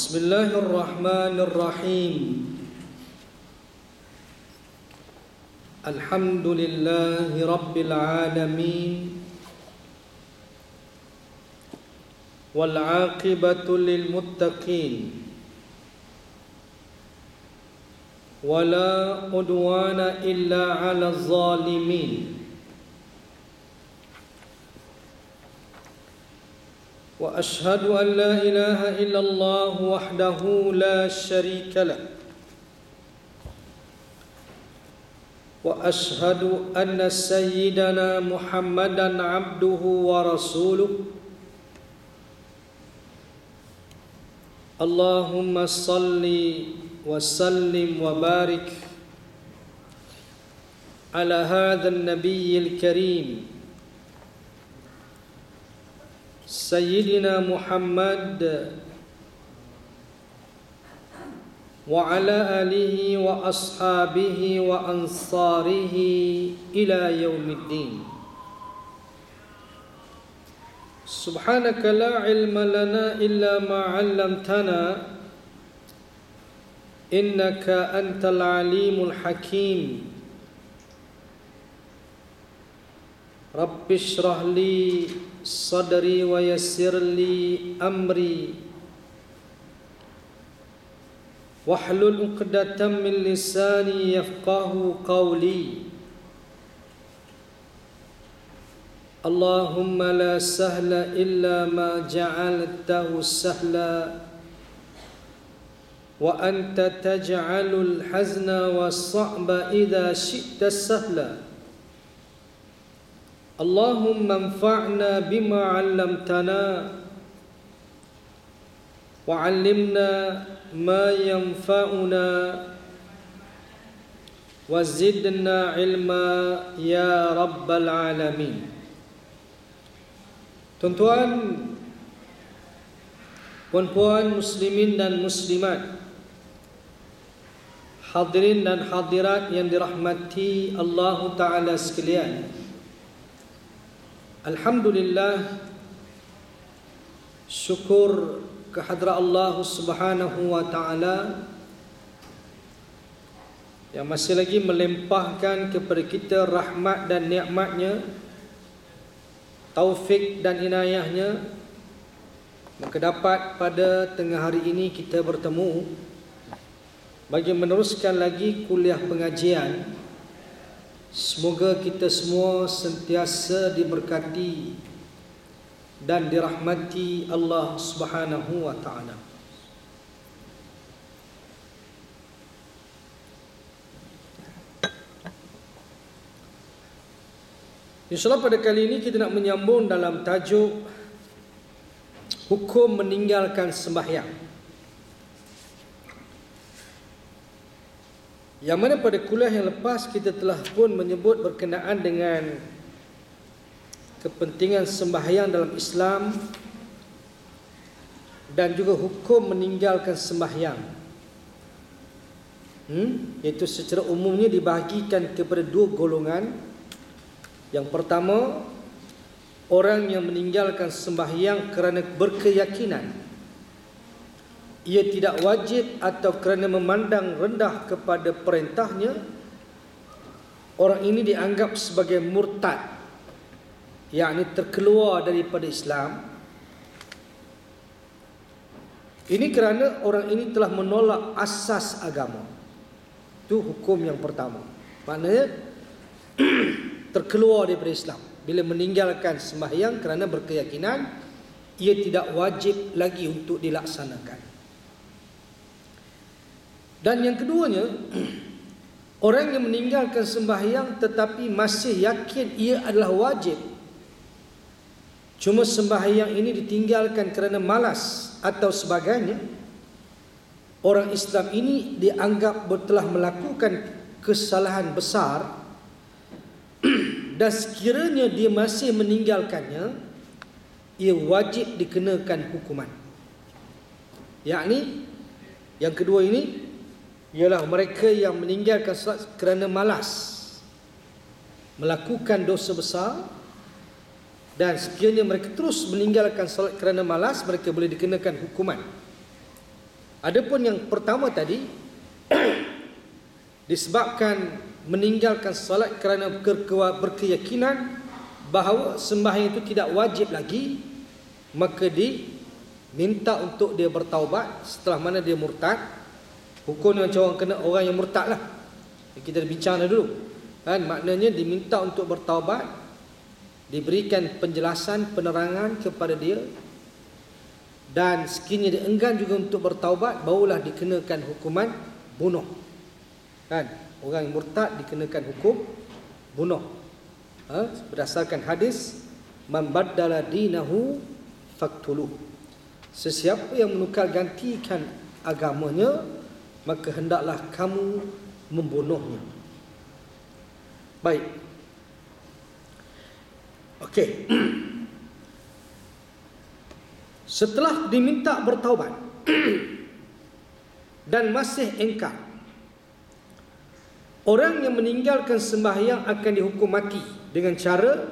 Bismillahirrahmanirrahim. Alhamdulillahi Rabbil Alamin. Wal aqibatu lil muttaqin. Wala udwana illa 'alal zalimin. Wa ashhadu an la ilaha illallah wahdahu la sharika lah. Wa ashhadu anna sayyidana Muhammadan abduhu wa rasuluh. Allahumma salli wa sallim wa barik ala hadzal nabiyyil karim Sayyidina Muhammad wa ala alihi wa ashabihi wa ansarihi ila yaumiddin. Subhanaka la ilma lana illa ma 'allamtana innaka antal alimul hakim. Rabbi shrah li sadri wa yassir li amri wahlul 'uqdatam min lisani yafqahu qawli. Allahumma la sahla illa ma ja'altahu sahla wa anta taj'alul hazna was-sa'ba idza syi'ta sahla. Allahumma anfa'na bima 'allamtana wa 'allimna ma yanfa'una wa zidna 'ilma ya rabbal alamin. Tuan-tuan, puan-puan muslimin dan muslimat, hadirin dan hadirat yang dirahmati Allah Ta'ala sekalian, alhamdulillah, syukur kehadrat Allah Subhanahu wa Ta'ala yang masih lagi melimpahkan kepada kita rahmat dan nikmatnya, taufik dan inayahnya, maka dapat pada tengah hari ini kita bertemu bagi meneruskan lagi kuliah pengajian. Semoga kita semua sentiasa diberkati dan dirahmati Allah Subhanahu wa Ta'ala. InsyaAllah pada kali ini kita nak menyambung dalam tajuk hukum meninggalkan sembahyang, yang mana pada kuliah yang lepas kita telah pun menyebut berkenaan dengan kepentingan sembahyang dalam Islam dan juga hukum meninggalkan sembahyang. Iaitu secara umumnya dibahagikan kepada dua golongan. Yang pertama, orang yang meninggalkan sembahyang kerana berkeyakinan ia tidak wajib atau kerana memandang rendah kepada perintahnya. Orang ini dianggap sebagai murtad, yakni terkeluar daripada Islam. Ini kerana orang ini telah menolak asas agama. Itu hukum yang pertama. Maknanya terkeluar daripada Islam bila meninggalkan sembahyang kerana berkeyakinan ia tidak wajib lagi untuk dilaksanakan. Dan yang keduanya, orang yang meninggalkan sembahyang tetapi masih yakin ia adalah wajib, cuma sembahyang ini ditinggalkan kerana malas atau sebagainya. Orang Islam ini dianggap telah melakukan kesalahan besar dan sekiranya dia masih meninggalkannya, ia wajib dikenakan hukuman. Yakni yang kedua ini ialah mereka yang meninggalkan salat kerana malas, melakukan dosa besar, dan sekiranya mereka terus meninggalkan salat kerana malas, mereka boleh dikenakan hukuman. Adapun yang pertama tadi disebabkan meninggalkan solat kerana berkeyakinan bahawa sembahyang itu tidak wajib lagi, maka diminta untuk dia bertaubat setelah mana dia murtad. Hukum yang macam orang kena orang yang murtad lah, kita bincang dulu kan. Maknanya diminta untuk bertaubat, diberikan penjelasan, penerangan kepada dia, dan sekiranya dia enggan juga untuk bertaubat, barulah dikenakan hukuman bunuh kan. Orang yang murtad dikenakan hukum bunuh, berdasarkan hadis man baddala dinahu faqtuluh, sesiapa yang menukar gantikan agamanya, maka hendaklah kamu membunuhnya. Baik. Okey. Setelah diminta bertaubat dan masih engkar, orang yang meninggalkan sembahyang akan dihukum mati dengan cara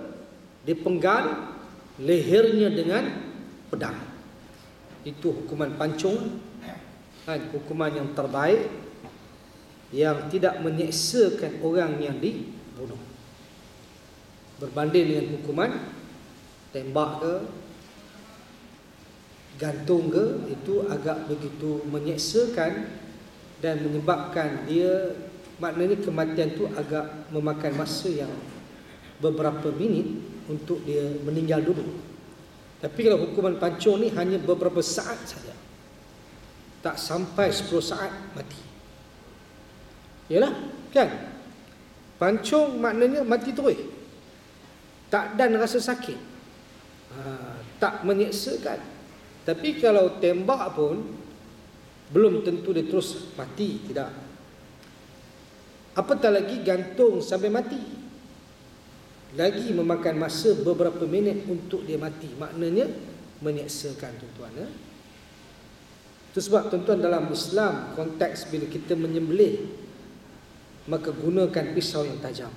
dipenggal lehernya dengan pedang. Itu hukuman pancung, hukuman yang terbaik, yang tidak menyeksakan orang yang dibunuh, berbanding dengan hukuman tembak ke, gantung ke. Itu agak begitu menyeksakan dan menyebabkan dia, maknanya kematian itu agak memakan masa yang beberapa minit untuk dia meninggal dulu. Tapi kalau hukuman pancung ni hanya beberapa saat saja, tak sampai 10 saat mati. Yalah kan, pancung maknanya mati terus, tak dan rasa sakit, tak menyeksakan. Tapi kalau tembak pun belum tentu dia terus mati, tidak. Apatah lagi gantung sampai mati, lagi memakan masa beberapa minit untuk dia mati, maknanya menyeksakan tuan-tuan. Itu sebab tuan-tuan, dalam Islam konteks bila kita menyembelih, maka gunakan pisau yang tajam,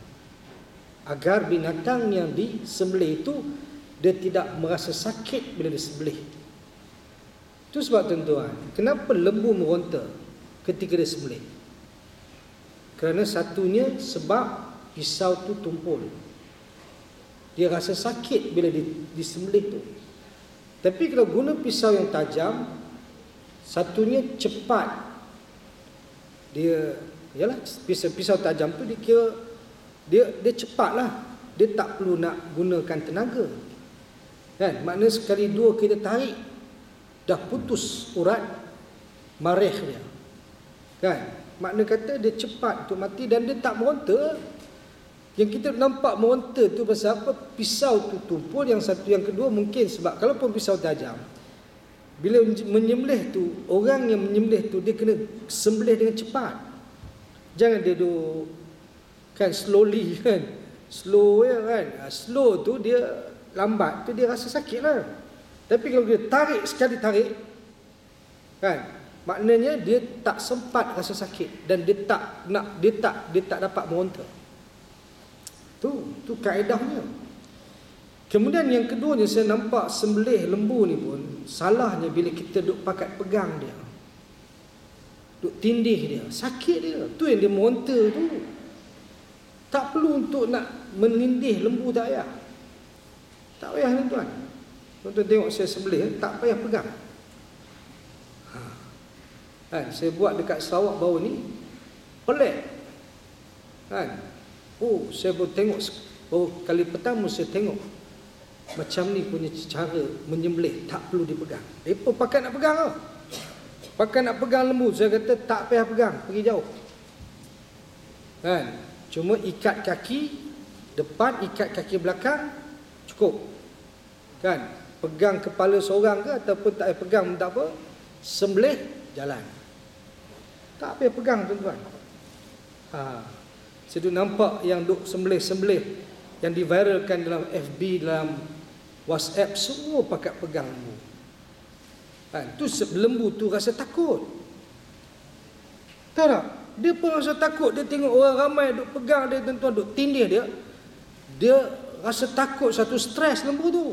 agar binatang yang disembelih itu dia tidak merasa sakit bila disembelih. Itu sebab tuan-tuan, kenapa lembu meronta ketika disembelih? Kerana satunya sebab pisau tu tumpul, dia rasa sakit bila disembelih tu. Tapi kalau guna pisau yang tajam, satunya cepat, dia yalah pisau tajam tu dia kira dia cepatlah, dia tak perlu nak gunakan tenaga kan. Maknanya sekali dua kita tarik, dah putus urat marih dia kan. Makna kata dia cepat untuk mati dan dia tak meronta. Yang kita nampak meronta tu pasal apa? Pisau tu tumpul. Yang satu, yang kedua mungkin sebab kalaupun pisau tajam, bila menyembelih tu, orang yang menyembelih tu dia kena sembelih dengan cepat. Jangan dia duduk kan slowly kan, slow ya kan. Slow tu dia lambat tu dia rasa sakit lah. Tapi kalau dia tarik, sekali tarik kan, maknanya dia tak sempat rasa sakit dan dia tak dapat meronta. Tu kaedahnya. Kemudian yang keduanya, saya nampak sembelih lembu ni pun salahnya bila kita duk pakat pegang dia, duk tindih dia, sakit dia. Tu yang dia meronta tu. Tak perlu untuk nak menindih lembu, tak payah. Tak payah tuan-tuan. Tuan-tuan tengok saya sembelih, tak payah pegang. Saya buat dekat Sarawak baru ni, pelik kan. Saya baru tengok, baru kali pertama saya tengok macam ni punya cara menyembelih, tak perlu dipegang. Mereka pakai nak pegang tau. Pakai nak pegang lembu, saya kata tak payah pegang, pergi jauh kan. Cuma ikat kaki depan, ikat kaki belakang, cukup kan. Pegang kepala seorang ke ataupun tak payah pegang, tak apa, sembelih jalan, tak payah pegang tuan-tuan. Saya tu nampak yang duk sembelih-sembelih yang diviralkan dalam FB, dalam WhatsApp, semua pakai pegang lembu. Tu lembu tu rasa takut. Tahu tak? Dia pun rasa takut. Dia tengok orang ramai duk pegang dia, tuan-tuan, duk tindih dia. Dia rasa takut, satu stres lembu tu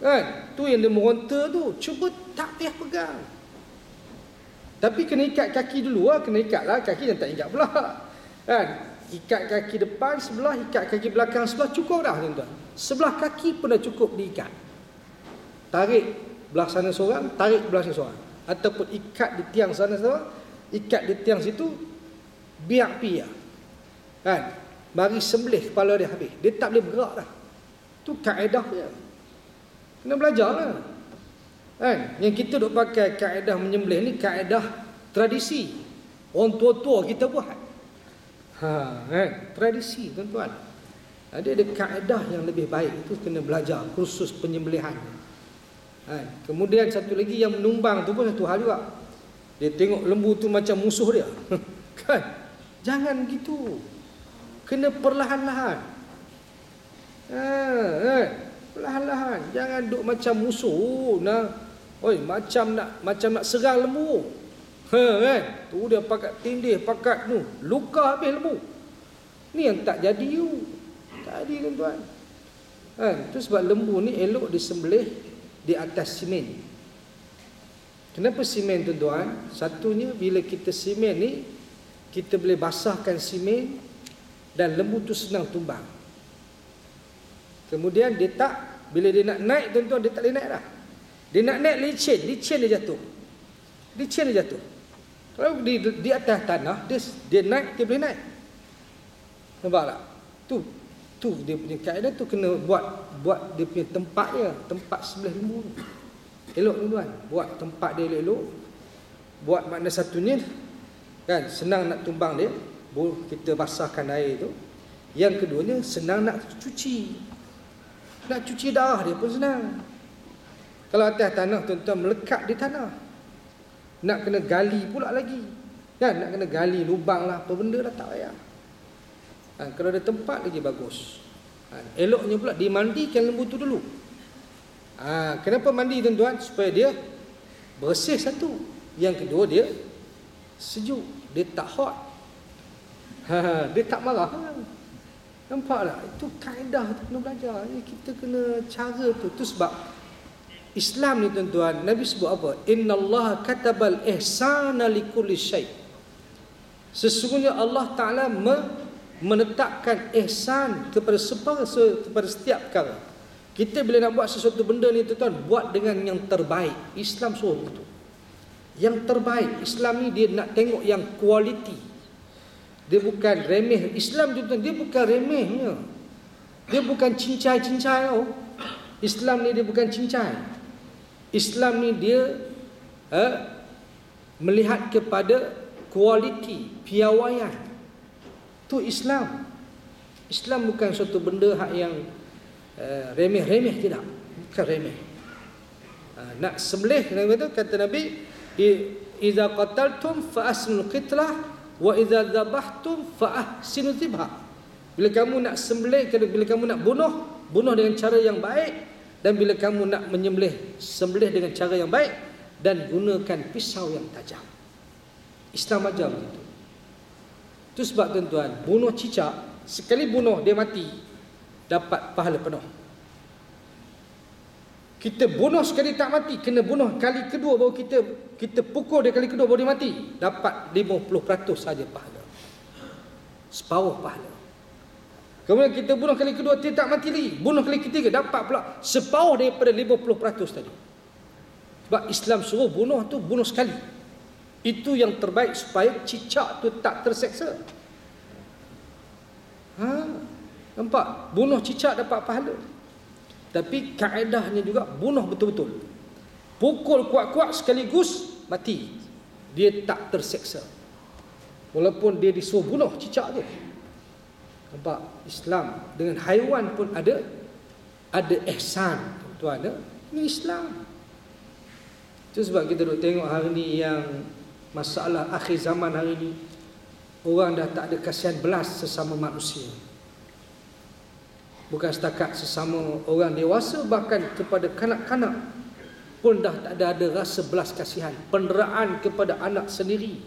kan. Tu yang dia meronta tu. Cuba tak payah pegang Tapi kena ikat kaki dulu lah. Kena ikat lah kaki yang tak ikat pula. Kan? Ikat kaki depan sebelah, ikat kaki belakang sebelah, cukup dah tuan-tuan. Sebelah kaki pun dah cukup diikat. Tarik belah sana seorang, tarik belah sana seorang. Ataupun ikat di tiang sana seorang, ikat di tiang situ, biar pi lah. Kan? Mari sembelih kepala dia habis. Dia tak boleh bergerak dah. Tu kaedah dia. Kena belajar lah. Kan? Yang kita duk pakai kaedah menyembelih ni kaedah tradisi. Orang tua-tua kita buat. Kan? Tradisi tuan-tuan. Ada kaedah yang lebih baik. Itu kena belajar kursus penyembelihan. Kan? Kemudian satu lagi yang menumbang tu pun satu hal juga. Dia tengok lembu tu macam musuh dia. Kan? Jangan gitu. Kena perlahan-lahan. Kan? Perlahan-lahan. Jangan duk macam musuh. Oi, macam nak serang lembu. Kan? Tu dia pakat tindih, pakat tu. Luka habis lembu. Ni yang tak jadi tu. Tak jadi tuan-tuan. Kan? Tu sebab lembu ni elok disembelih di atas simen. Kenapa simen tuan-tuan? Satunya bila kita simen ni, kita boleh basahkan simen dan lembu tu senang tumbang. Kemudian dia tak, bila dia nak naik tuan-tuan, dia tak boleh naik dah. Dia nak naik licin dia jatuh. Licin dia jatuh. Kalau di atas tanah, dia naik, dia boleh naik. Nampak tak? Tu dia punya kaedah tu kena buat dia punya tempat dia, tempat sebelah lembu tu. Elok tuan-tuan, buat tempat dia elok-elok. Buat makna satunya kan senang nak tumbang dia, kita basahkan air tu. Yang keduanya senang nak cuci. Nak cuci darah dia pun senang. Kalau atas tanah tuan-tuan melekat di tanah, nak kena gali pula lagi. Kan nak kena gali lubang lah apa benda dah tak payah. Kalau ada tempat lagi bagus. Eloknya pula dimandikan lembu tu dulu. Kenapa mandi tuan-tuan? Supaya dia bersih satu. Yang kedua dia sejuk. Dia tak hot. Dia tak marah. Nampak tak? Itu kaedah tu kena belajar. Kita kena cara tu. Itu sebab Islam ni tuan-tuan, Nabi sebut apa? Innallaha katabal ihsana likulli syai'. Sesungguhnya Allah Ta'ala menetapkan ihsan kepada setiap perkara. Kita bila nak buat sesuatu benda ni tuan-tuan, buat dengan yang terbaik. Islam suruh begitu. Yang terbaik. Islam ni dia nak tengok yang kualiti. Dia bukan remeh. Islam tuan-tuan, dia bukan remehnya. Dia bukan cincai-cincai tau. Islam ni dia bukan cincai. Islam ni dia melihat kepada kualiti, piawaian. Tu Islam. Islam bukan suatu benda hak yang remeh-remeh, tidak. Bukan remeh. Nak sembelih kata Nabi, idza qataltum fa asnul qitlah wa idza dhabhtum fa ahsinu dhibha. Bila kamu nak sembelih, bila kamu nak bunuh dengan cara yang baik. Dan bila kamu nak menyembelih, sembelih dengan cara yang baik dan gunakan pisau yang tajam. Islam ajar begitu. Itu sebab tuan-tuan, bunuh cicak, sekali bunuh dia mati, dapat pahala penuh. Kita bunuh sekali tak mati, kena bunuh kali kedua baru kita pukul dia kali kedua baru dia mati, dapat 50% saja pahala. Separuh pahala. Kemudian kita bunuh kali kedua, dia tak mati lagi. Bunuh kali ketiga, dapat pula separuh daripada 50% tadi. Sebab Islam suruh bunuh tu, bunuh sekali. Itu yang terbaik supaya cicak tu tak terseksa. Nampak? Bunuh cicak dapat pahala. Tapi kaedahnya juga bunuh betul-betul. Pukul kuat-kuat sekaligus, mati. Dia tak terseksa. Walaupun dia disuruh bunuh cicak tu. Nampak? Islam dengan haiwan pun ada ihsan tuan-tuan. Ini Islam. Itu sebab kita duk tengok hari ni yang masalah akhir zaman hari ni, orang dah tak ada kasihan belas sesama manusia. Bukan setakat sesama orang dewasa, bahkan kepada kanak-kanak pun dah tak ada rasa belas kasihan. Penderaan kepada anak sendiri.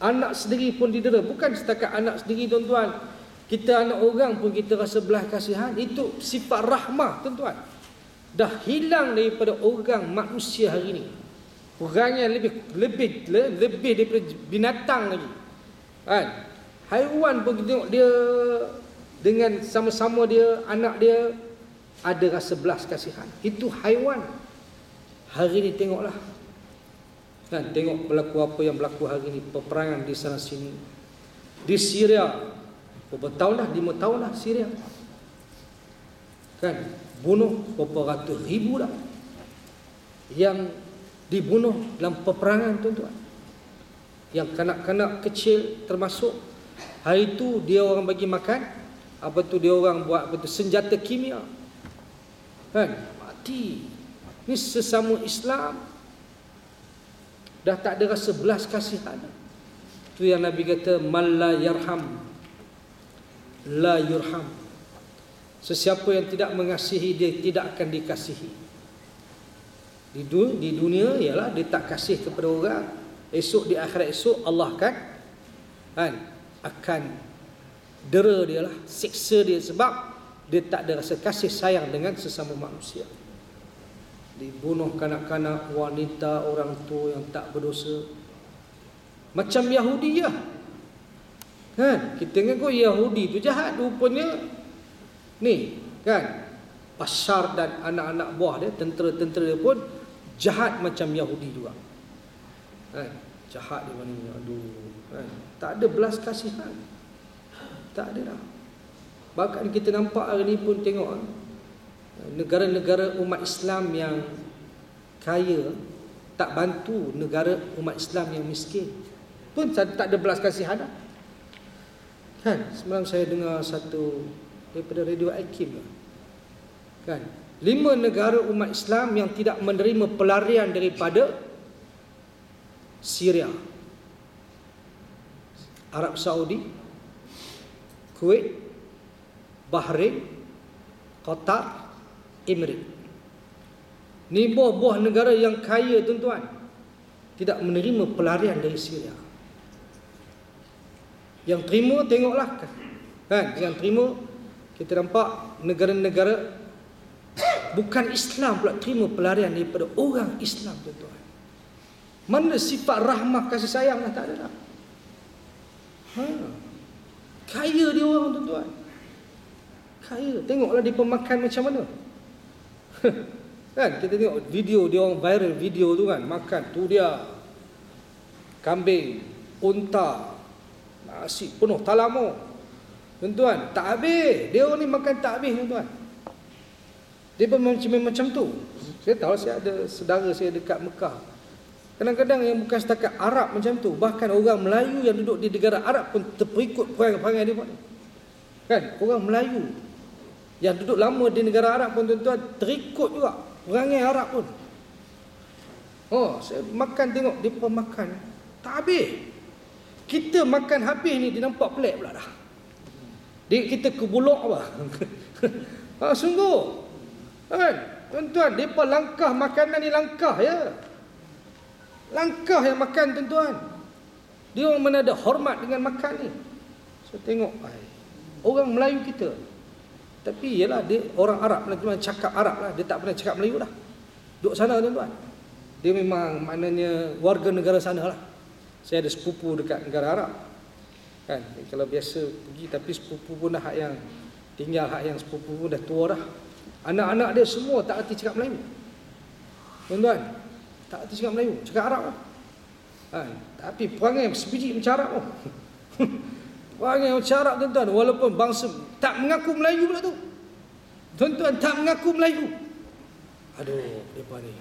Anak sendiri pun didera. Bukan setakat anak sendiri tuan-tuan. Kita anak orang pun kita rasa belas kasihan. Itu sifat rahmah tuan-tuan. Dah hilang daripada orang manusia hari ini. Perangai lebih daripada binatang lagi. Kan? Haiwan pun kita tengok dia dengan sama-sama dia, anak dia ada rasa belas kasihan. Itu haiwan. Hari ni tengoklah. Kan, tengok berlaku apa yang berlaku hari ni, peperangan di sana sini. Di Syria, berapa tahun dah? 5 tahun dah Syria. Kan, bunuh berapa ratus ribu dah yang dibunuh dalam peperangan, tuan-tuan. Yang kanak-kanak kecil termasuk. Hari itu dia orang bagi makan, apa tu dia orang buat apa tu, senjata kimia. Kan, mati. Ni sesama Islam dah tak ada rasa belas kasihan. Tu yang Nabi kata, man la yarham la yurham. Sesiapa yang tidak mengasihi, dia tidak akan dikasihi. Di dunia ialah dia tak kasih kepada orang, esok di akhirat esok Allah akan dera dia lah, siksa dia, sebab dia tak ada rasa kasih sayang dengan sesama manusia. Dibunuh kanak-kanak, wanita, orang tua yang tak berdosa. Macam Yahudi lah. Kan? Kita ingat Yahudi tu jahat, rupanya ni kan, Bashar dan anak-anak buah dia, tentera-tentera dia pun jahat macam Yahudi juga. Kan? Jahat dia ni, aduh. Kan? Tak ada belas kasihan. Tak ada dah. Bahkan kita nampak hari ni pun tengok negara-negara umat Islam yang kaya tak bantu negara umat Islam yang miskin, pun tak ada belas kasihan dah. Kan, semalam saya dengar satu daripada Radio Al-Kim, kan, 5 negara umat Islam yang tidak menerima pelarian daripada Syria: Arab Saudi, Kuwait, Bahrain, Qatar, Emirat. Ni buah-buah negara yang kaya, tuan-tuan, tidak menerima pelarian dari Syria. Yang terima, tengoklah kan, yang terima, kita nampak negara-negara bukan Islam pula terima pelarian daripada orang Islam, tuan-tuan. Mana sifat rahmah kasih sayang dah tak ada dah. Kaya dia orang, tuan-tuan. Kaya. Tengoklah dia pemakan macam mana. Kan, kita tengok video dia orang viral, video tu kan, makan tu dia kambing, unta, nasi penuh talamu, tuan-tuan, tak habis. Dia orang ni makan tak habis, tuan-tuan. Dia pun macam tu. Saya tahu, saya ada saudara saya dekat Mekah, kadang-kadang yang bukan setakat Arab macam tu, bahkan orang Melayu yang duduk di negara Arab pun terperikut perangai dia pun. Kan, orang Melayu yang duduk lama di negara Arab pun, tuan-tuan, terikut juga perangai Arab pun. Saya makan, tengok dia pun makan tak habis. Kita makan habis ni, dia nampak pelik pula dah. Kita kebulok apa. Sungguh. Kan, tuan-tuan, depa langkah makanan ni langkah ya. Langkah yang makan, tuan-tuan. Dia orang mana ada hormat dengan makan ni. Saya tengok orang Melayu kita. Tapi ialah dia orang Arab, cuma cakap Arab lah, dia tak pernah cakap Melayu dah. Duduk sana, tuan-tuan. Dia memang maknanya warga negara sana lah. Saya ada sepupu dekat negara Arab. Kan, kalau biasa pergi, tapi sepupu pun dah hak yang tinggal, hak yang sepupu pun dah tua dah. Anak-anak dia semua tak erti cakap Melayu. Tuan-tuan, tak erti cakap Melayu, cakap Arab lah. Tapi perangai sebiji macam Arab oh. Perangai macam Arab, tuan-tuan, walaupun bangsa tak mengaku Melayu pula tu. Tuan-tuan, tak mengaku Melayu. Aduh, depa ni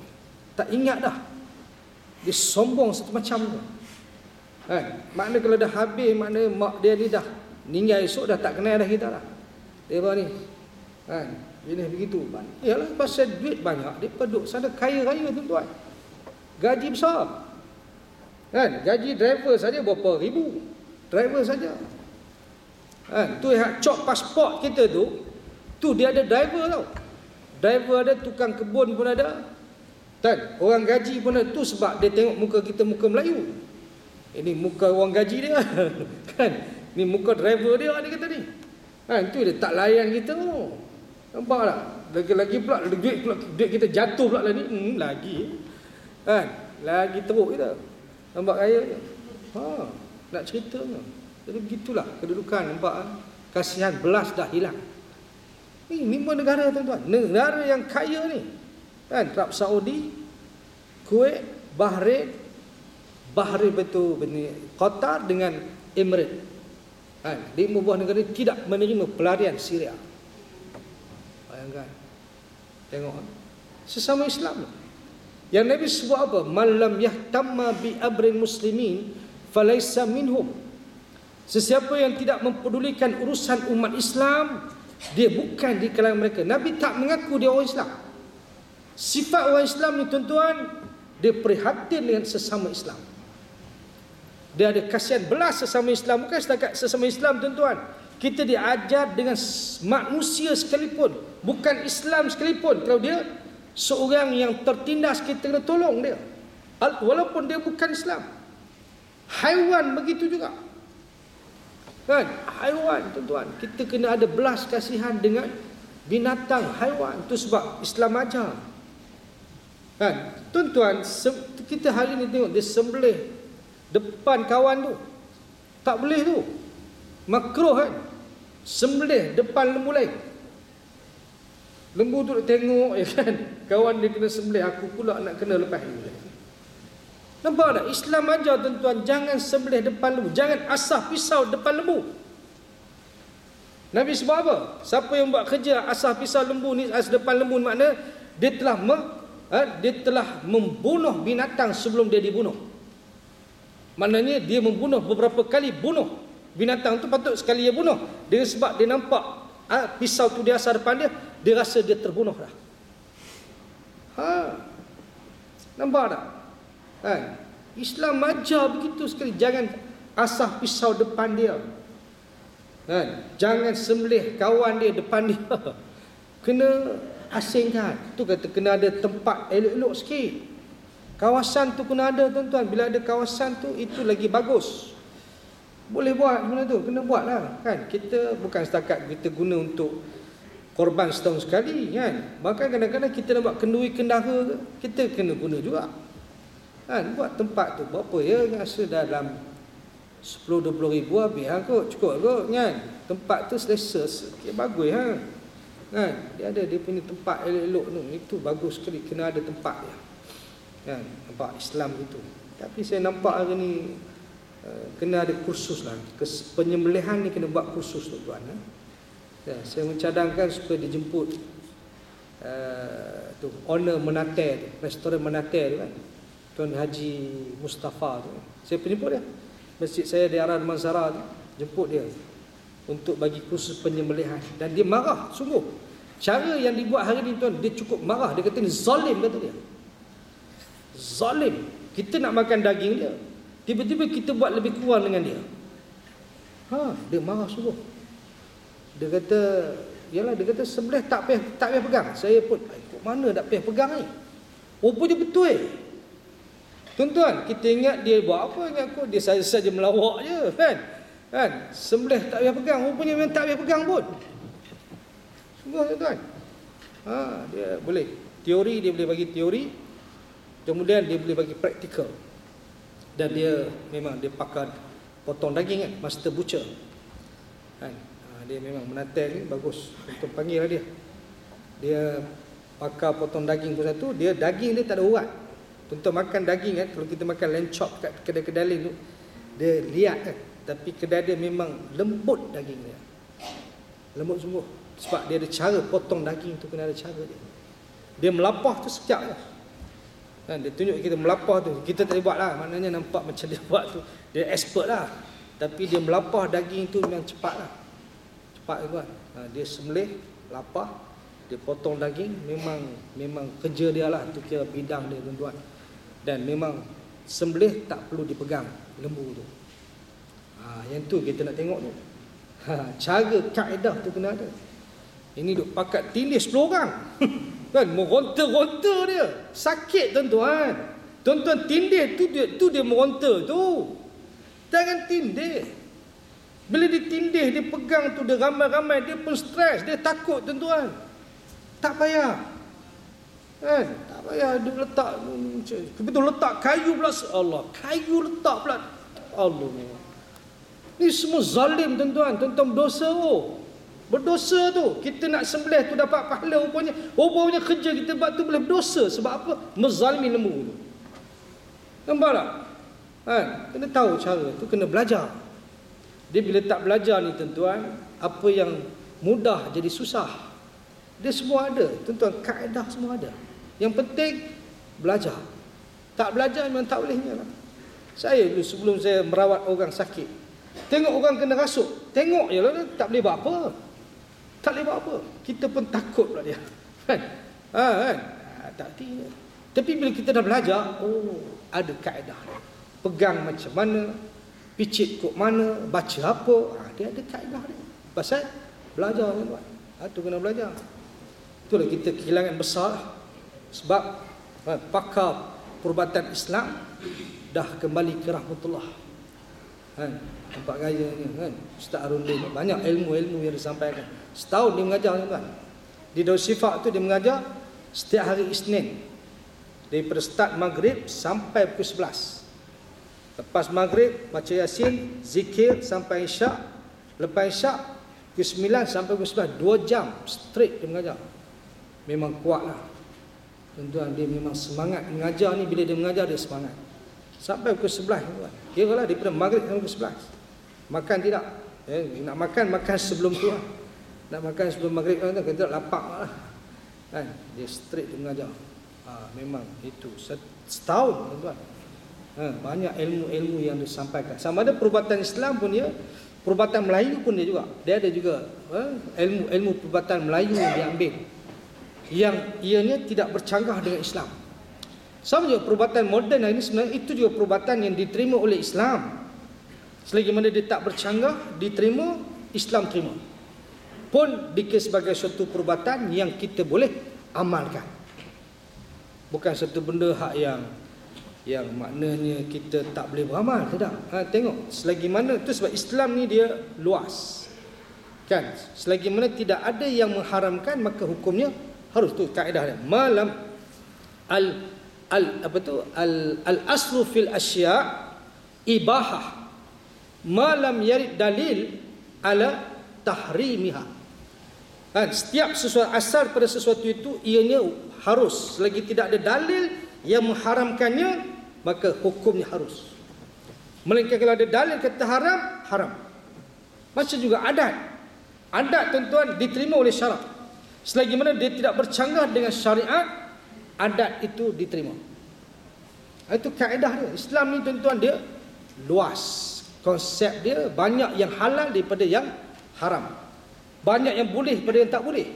tak ingat dah. Dia sombong satu macam tu. Makna kalau dah habis, makna mak dia ni dah meninggal, esok dah tak kenal dah kita dah. Depa ni jenis begitu. Yalah, pasal duit banyak, depa duduk sana kaya raya, tuan-tuan. Gaji besar. Gaji driver saja berapa ribu. Driver saja. Tu yang cop pasport kita tu dia ada driver tau. Driver ada, tukang kebun pun ada. Orang gaji pun ada. Tu sebab dia tengok muka kita, muka Melayu. Ini muka orang gaji dia. Kan? Ni muka driver dia kata ni. Tu dia tak layan kita tu. Nampak tak? Lagi-lagi pula duit kita jatuh pula lah ni. Lagi. lagi teruk kita. Nampak kaya je. Nak cerita ke? Jadi begitulah kedudukan, nampak kan? Kasihan belas dah hilang. Ini 5 negara tuan-tuan. Negara yang kaya ni. Kan? Arab Saudi, Kuwait, Bahrain betul Qatar dengan Emirates. Kan? 5 buah negara ni tidak menerima pelarian Syria. Bayangkan. Tengok. Sesama Islam. Yang Nabi sebut apa? Man lam yahtamma bi amrin muslimin falaysa minhum. Sesiapa yang tidak mempedulikan urusan umat Islam, dia bukan di kalangan mereka. Nabi tak mengaku dia orang Islam. Sifat orang Islam ni tuan-tuan, dia prihatin dengan sesama Islam. Dia ada kasihan belas sesama Islam. Bukan setakat sesama Islam tuan-tuan. Kita diajar dengan manusia sekalipun, bukan Islam sekalipun. Kalau dia seorang yang tertindas, kita kena tolong dia, walaupun dia bukan Islam. Haiwan begitu juga. Kan? Haiwan tuan-tuan, kita kena ada belas kasihan dengan binatang, haiwan. Itu sebab Islam ajar. Kan? Tuan-tuan, kita hari ni tengok dia sembelih depan kawan tu. Tak boleh tu. Makruh kan? Sembelih depan lembu lain. Lembu tu tengok ya kan, kawan dia kena sembelih, aku pula nak kena lepas lembu lain. Nampak tak? Islam ajar tuan-tuan, jangan sembelih depan lembu, jangan asah pisau depan lembu. Nabi sebab apa? Siapa yang buat kerja asah pisau lembu ni, depan lembu, makna dia telah membunuh binatang sebelum dia dibunuh. Maknanya dia membunuh beberapa kali, bunuh binatang tu, patut sekali dia bunuh. Dengan sebab dia nampak pisau tu dia asah depan dia, dia rasa dia terbunuh dah. Nampak tak? Islam ajar begitu sekali, jangan asah pisau depan dia. Jangan sembelih kawan dia depan dia. Kena asingkan. Tu kata kena ada tempat elok-elok sikit. Kawasan tu kena ada tuan-tuan. Bila ada kawasan tu, itu lagi bagus. Boleh buat benda tu, kena buat lah kan. Kita bukan setakat kita guna untuk korban setahun sekali kan. Bahkan kadang-kadang kita nak buat kenduri kendara, kita kena guna juga kan. Buat tempat tu berapa ya, rasa dalam 10-20 ribu habis kot, cukup kot kan. Tempat tu selesa sikit, bagus kan. Dia ada dia punya tempat elok-elok tu, itu bagus sekali, kena ada tempat dia kan. Nampak Islam itu. Tapi saya nampak hari ni kena ada kursus lah. Penyembelihan ni kena buat kursus tuan-tuan. Saya mencadangkan supaya dijemput tu owner Menater tu, restoran Menater tu kan, Tuan Haji Mustafa tu. Saya penjemput dia. Masjid saya di Aran Manzara tu, jemput dia untuk bagi kursus penyembelihan. Dan dia marah sungguh. Cara yang dibuat hari ni tuan, dia cukup marah. Dia kata ni zalim, kata dia. Zalim. Kita nak makan daging dia, tiba-tiba kita buat lebih kurang dengan dia. Dia marah sungguh. Dia kata, yalah, dia kata sebelah tak payah pegang. Saya pun, kok mana tak payah pegang ni? Rupanya betul. Tuan-tuan, kita ingat dia buat apa, ingat kok dia saja melawak je kan. Sembelih tak payah pegang, rupanya memang tak payah pegang pun. Sungguh tuan-tuan. Dia boleh teori, dia boleh bagi teori, kemudian dia boleh bagi praktikal. Dan dia memang dia pakar potong daging kan, master butcher kan. Dia memang Menater ni bagus untuk panggil lah dia. Dia pakar potong daging pun satu. Dia daging dia tak ada urat. Untuk makan daging kan, kalau kita makan lamb chop kat kedai-kedai lain tu, dia liat kan, tapi kedai dia memang lembut daging dia, lembut sungguh. Sebab dia ada cara potong daging tu, kena ada cara dia. Dia melapah tu sekejap je kan. Dia tunjuk kita melapah tu, kita tak boleh buat lah. Maknanya nampak macam dia buat tu, dia expert lah. Tapi dia melapah daging tu memang cepat lah. Cepat tuan. Dia sembelih, lapah, dia potong daging, memang kerja dia lah. Tu kira bidang dia tuan-tuan. Dan memang sembelih tak perlu dipegang lembu tu. Yang tu kita nak tengok tu. Cara kaedah tu kena ada. Ini duk pakat tindih 10 orang. Kan, meronta-ronta dia. Sakit tuan-tuan. Tuan-tuan tindih tu dia meronta tu. Jangan tindih. Bila ditindih, dia pegang tu, dia ramai-ramai, dia pun stres, dia takut tuan-tuan. Tak payah. Kan? Tak payah duk letak betul letak kayu pula, Allah, kayu letak pula, Allah. Ni semua zalim tuan-tuan, berdosa berdosa tu. Kita nak sembelih tu dapat pahala, rupanya kerja kita buat tu boleh berdosa. Sebab apa? Menzalimi lembu tu. Nampak tak? Kena tahu cara tu, kena belajar. Dia bila tak belajar ni tuan-tuan, apa yang mudah jadi susah. Dia semua ada tuan-tuan, kaedah semua ada. Yang penting belajar. Tak belajar memang tak bolehnya lah. Saya dulu sebelum saya merawat orang sakit, tengok orang kena rasuk, tengok je lah, tak boleh buat apa. Tak boleh buat apa. Kita pun takut pula dia. Tak tinggal. Tapi bila kita dah belajar, ada kaedah. Pegang macam mana, picit kok mana, baca apa, dia ada kaedah dia. Pasal belajar tuan-tuan. Tu kena belajar. Itulah kita kehilangan besar. Sebab pakar perubatan Islam dah kembali ke rahmatullah. Nampak gayanya kan, Ustaz Arundin banyak ilmu-ilmu yang disampaikan. Setahun dia mengajar tuan-tuan. Di Darul Shifa tu dia mengajar setiap hari Isnin, daripada start maghrib sampai pukul 11. Lepas maghrib baca Yasin, zikir sampai Isyak. Lepas Isyak pukul 9 sampai pukul 11, 2 jam straight dia mengajar. Memang kuatlah tuan-tuan, dia memang semangat mengajar ni. Bila dia mengajar dia semangat sampai pukul 11 tuan. Kiralah daripada maghrib sampai pukul 11. Makan tidak, nak makan sebelum tu lah. Nak makan sebelum maghrib kan, kita tak lapak lah kan. Dia straight dia mengajar. Memang itu setahun tuan-tuan. Banyak ilmu-ilmu yang disampaikan. Sama ada perubatan Islam pun dia, perubatan Melayu pun dia juga. Dia ada juga ilmu-ilmu perubatan Melayu yang diambil, yang ianya tidak bercanggah dengan Islam. Sama juga perubatan moden ini sebenarnya itu juga perubatan yang diterima oleh Islam. Selagi mana dia tak bercanggah, diterima, Islam terima. Pun dikira sebagai suatu perubatan yang kita boleh amalkan. Bukan satu benda hak yang maknanya kita tak boleh beramal. Tidak. Tengok selagi mana tu, sebab Islam ni dia luas. Kan? Selagi mana tidak ada yang mengharamkan, maka hukumnya harus, tu kaedah dia. Malam al aslu fil asya' ibahah malam yarid dalil ala tahrimiha. Setiap sesuatu asal pada sesuatu itu ianya harus. Selagi tidak ada dalil yang mengharamkannya, maka hukumnya harus. Melainkan kalau ada dalil kata haram, haram. Macam juga adat. Adat tuan-tuan diterima oleh syarak. Selagi mana dia tidak bercanggah dengan syariat, adat itu diterima. Itu kaedah dia. Islam ni tuan-tuan dia luas. Konsep dia banyak yang halal daripada yang haram. Banyak yang boleh daripada yang tak boleh.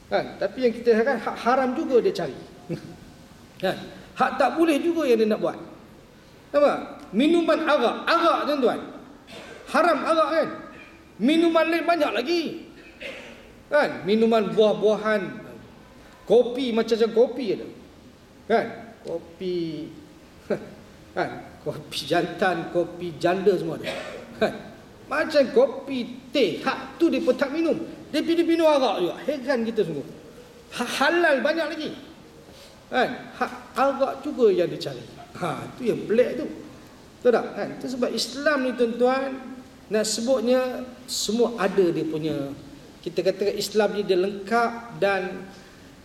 Kan? Tapi yang kita katakan hak haram juga dia cari. Kan? Hak tak boleh juga yang dia nak buat. Nampak? Minuman arak tuan-tuan. Haram arak kan? Minuman lain banyak lagi. Kan? Minuman buah-buahan, kopi macam-macam kopi ada. Kan? Kopi kan? Kopi jantan, kopi janda semua ada. Kan? Macam kopi teh, hak tu dia pun tak minum. Dia minum arak juga. Heran kita sungguh. Halal banyak lagi. Kan? Hak arak juga yang dicari. Tu yang pelik tu. Tahu tak? Kan? Itu sebab Islam ni tuan-tuan, nak sebutnya semua ada dia punya. Kita katakan Islam ni dia lengkap, dan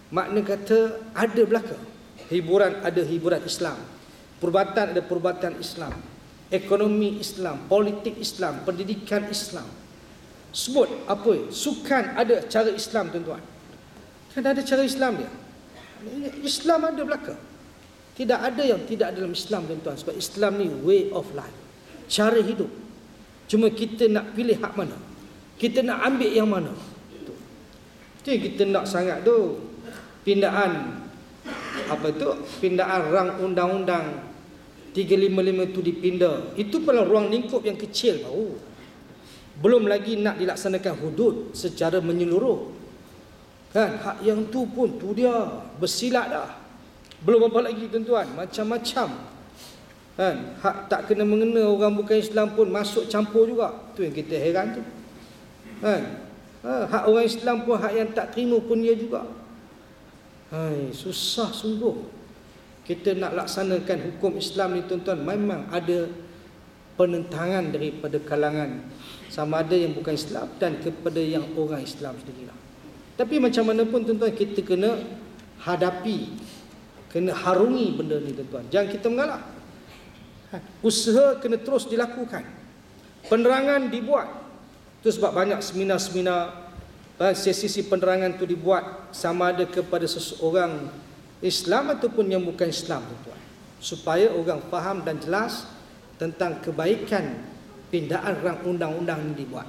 makna kata ada belaka. Hiburan ada hiburan Islam. Perubatan ada perubatan Islam. Ekonomi Islam, politik Islam, pendidikan Islam. Sebut apa? Sukan ada cara Islam tuan-tuan. Kan ada cara Islam dia. Islam ada belaka. Tidak ada yang tidak dalam Islam tuan-tuan. Sebab Islam ni way of life, cara hidup. Cuma kita nak pilih hak mana, kita nak ambil yang mana. Itu yang kita nak sangat tu. Pindaan pindaan rang undang-undang 355 itu dipindah. Itu pada ruang lingkup yang kecil baru. Belum lagi nak dilaksanakan hudud secara menyeluruh. Kan? Hak yang tu pun tu dia bersilat dah. Belum apa lagi tuan-tuan, macam-macam. Kan? Hak tak kena mengena orang bukan Islam pun masuk campur juga. Tu yang kita heran tu. Kan? Hak orang Islam pun, hak yang tak terima pun dia juga. Susah sungguh. kita nak laksanakan hukum Islam ni tuan-tuan, memang ada penentangan daripada kalangan sama ada yang bukan Islam dan kepada yang orang Islam sendirilah. Tapi macam mana pun tuan-tuan, kita kena hadapi, kena harungi benda ni tuan-tuan. Jangan kita mengalah. Usaha kena terus dilakukan. Penerangan dibuat. Itu sebab banyak seminar-seminar, sesi penerangan tu dibuat sama ada kepada seseorang Islam ataupun yang bukan Islam tuan-tuan, supaya orang faham dan jelas tentang kebaikan pindaan rang undang-undang ini dibuat.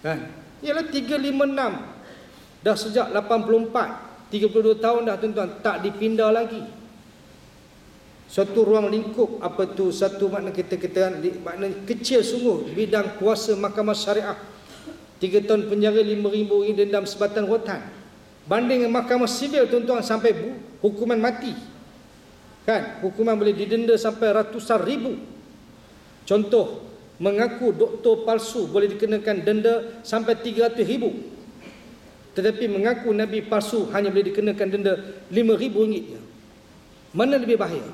Kan? Ialah 356 dah sejak 84, 32 tahun dah tuan-tuan, tak dipindah lagi. Suatu ruang lingkup, apa tu, satu makna kita makna kecil sungguh bidang kuasa mahkamah syariah. 3 tahun penjara, 5,000 ringgit dendam sebatang rotan. Banding dengan mahkamah sivil tuan-tuan, sampai hukuman mati. Kan? Hukuman boleh didenda sampai ratusan ribu. Contoh, mengaku doktor palsu boleh dikenakan denda sampai 300 ribu. Tetapi mengaku Nabi palsu hanya boleh dikenakan denda 5,000 ringgit je. Mana lebih bahaya?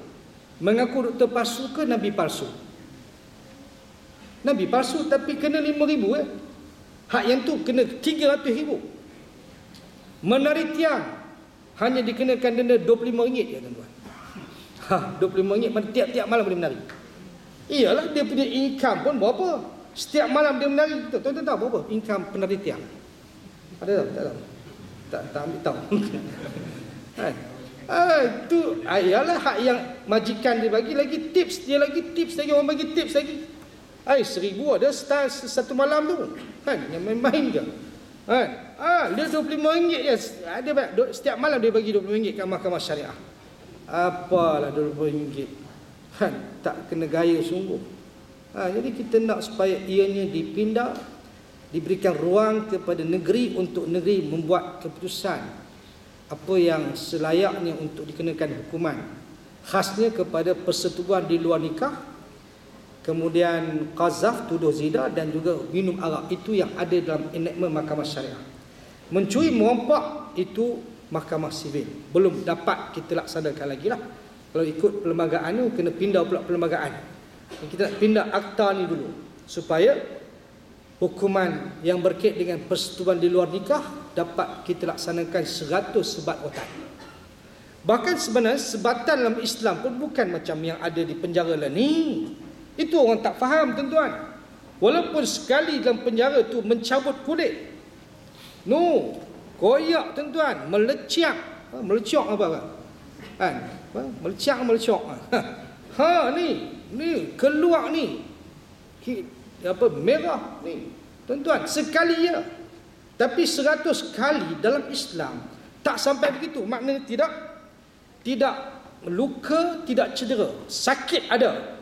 Mengaku doktor palsu ke Nabi palsu? Nabi palsu tapi kena 5,000 Hak yang tu kena 300 ribu. Menari tiang hanya dikenakan denda 25 ringgit je tuan-tuan. 25 ringgit mana tiap-tiap malam boleh menari. Iyalah, dia punya income pun berapa. Setiap malam dia menari. Tuan-tuan tahu berapa income penari tiang? Ada tahu? Tak tahu. Tak ambil tahu. Itu ialah hak yang majikan dia bagi, lagi tips dia, lagi tips lagi, orang bagi tips lagi. 1,000 ada satu malam tu. Kan, yang main-main je. Kan? Dia 25 ringgit je. Ada setiap malam dia bagi 25 ringgit kat mahkamah syariah. Apalah 25 ringgit. Kan, tak kena gaya sungguh. Jadi kita nak supaya ianya dipindah, diberikan ruang kepada negeri untuk negeri membuat keputusan apa yang selayaknya untuk dikenakan hukuman, khasnya kepada persetubuhan di luar nikah, kemudian qazaf, tuduh zina, dan juga minum arak. Itu yang ada dalam enactment mahkamah syariah. Mencuri merompak itu mahkamah sivil, belum dapat kita laksanakan lagi lah. Kalau ikut perlembagaan ni, kena pindah pula perlembagaan. Kita nak pindah akta ni dulu, supaya hukuman yang berkait dengan persetubuhan di luar nikah dapat kita laksanakan 100 sebat rotan. Bahkan sebenarnya sebatan dalam Islam pun bukan macam yang ada di penjara lah ni. Itu orang tak faham tuan-tuan. Walaupun sekali dalam penjara tu mencabut kulit, koyak tuan-tuan, melecak. Melecak apa? Kan? Melecak. Ni keluar ni. Merah ni. Tuan-tuan, sekali ya. Tapi 100 kali dalam Islam tak sampai begitu. Maknanya tidak luka, tidak cedera. Sakit ada.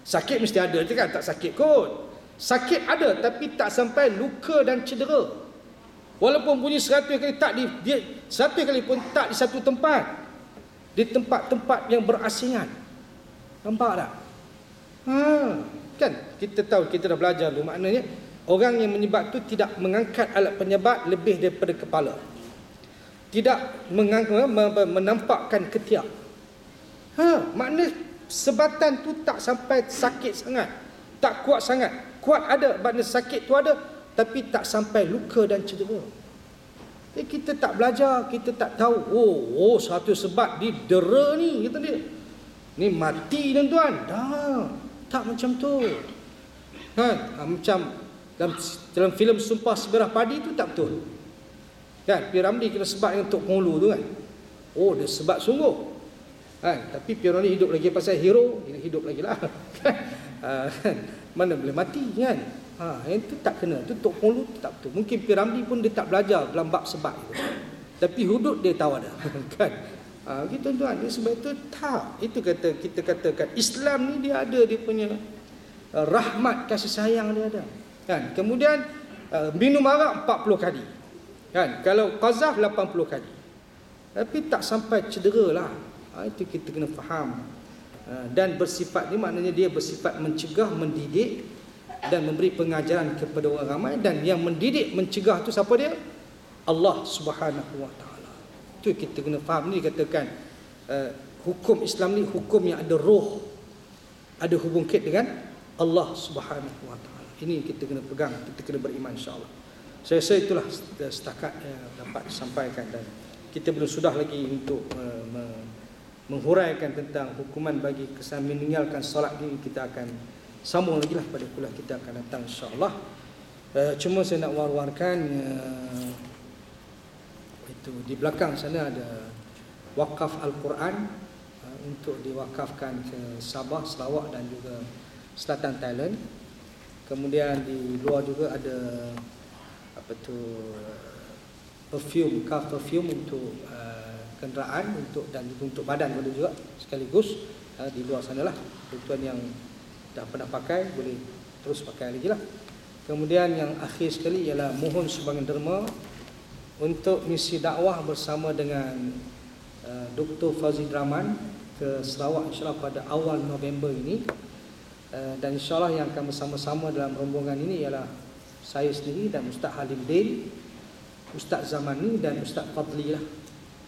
Sakit mesti ada je kan, tak sakit kot. Sakit ada tapi tak sampai luka dan cedera. Walaupun bunyi 100 kali, tak dia 100 kali pun tak di satu tempat. Di tempat-tempat yang berasingan. Nampak tak? Kan kita tahu, kita dah belajar dulu, maknanya orang yang menyebat tu tidak mengangkat alat penyebat lebih daripada kepala. Tidak menampakkan ketiak. Maknanya sebatan tu tak sampai sakit sangat, tak kuat sangat. Kuat ada, maknanya sakit tu ada, tapi tak sampai luka dan cedera. Kita tak belajar, kita tak tahu. Satu sebat didera ni, kata dia, ni mati tuan-tuan. Tak macam tu. Macam dalam filem Sumpah Semerah Padi tu tak betul. Kan, P. Ramlee kena sebat dengan Tok Penghulu tu kan. Dia sebat sungguh. Tapi P. Ramlee hidup lagi pasal hero, dia hidup lagi lah. Mana boleh mati kan. Yang tu tak kena. Tu Tok Penghulu tu tak betul. Mungkin P. Ramlee pun dia tak belajar dalam bab sebat itu. Tapi hudud dia tahu ada. Kan. Gitu tuan, sebab itu tak. Itu kita katakan Islam ni dia ada dia punya rahmat, kasih sayang dia ada. Kan? Kemudian minum arak 40 kali. Kan? Kalau qazaf 80 kali. Tapi tak sampai cedera lah. Itu kita kena faham. Dan bersifat ni maknanya dia bersifat mencegah, mendidik dan memberi pengajaran kepada orang ramai. Dan yang mendidik, mencegah tu siapa dia? Allah Subhanahu Wa Taala. Itu kita kena faham. Ni dikatakan hukum Islam ni hukum yang ada roh, ada hubung kait dengan Allah Subhanahu Wa Taala. Ini kita kena pegang, kita kena beriman, insya-Allah. Saya rasa itulah setakat dapat disampaikan, dan kita belum sudah lagi untuk menghuraikan tentang hukuman bagi kesan meninggalkan solat ini. Kita akan sambung lagi lah pada kuliah kita akan datang, insya-Allah. Cuma saya nak war-warkan, itu di belakang sana ada wakaf Al-Quran untuk diwakafkan ke Sabah, Sarawak dan juga Selatan Thailand. Kemudian di luar juga ada perfume, kaf perfume untuk kenderaan, untuk dan untuk badan boleh juga sekaligus. Di luar sanalah tuan yang dah pernah pakai boleh terus pakai lagi lah. Kemudian yang akhir sekali ialah mohon sumbangan derma untuk misi dakwah bersama dengan Dr. Fazil Rahman ke Sarawak, insyaAllah pada awal November ini. Dan insyaAllah yang akan bersama-sama dalam rombongan ini ialah saya sendiri dan Ustaz Halim Din, Ustaz Zamani dan Ustaz Fadli lah.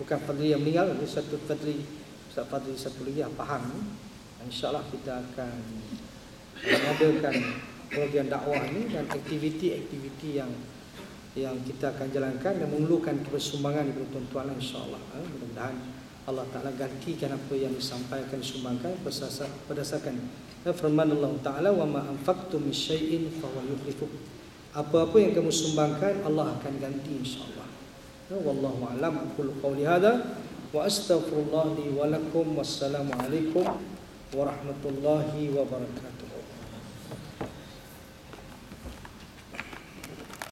Bukan Fadli yang meninggal, satu Fadli, Ustaz Fadli satu lagi yang Pahang. InsyaAllah kita akan mengadakan program dakwah ini dan aktiviti-aktiviti yang kita akan jalankan dan memerlukan kebersumbangan daripada tuan-tuan, insyaAllah. Mudah-mudahan Allah Ta'ala gantikan apa yang disampaikan, disumbangkan berdasarkan firman Allah Ta'ala, wa ma anfaqtum min syai'in fa huwa yukhlifuh. Apa-apa yang kamu sumbangkan Allah akan ganti, insyaAllah. Wallahu a'lam. Aqulu qawli hadha wa astaghfirullah li wa lakum. Wassalamu alaikum warahmatullahi wabarakatuh.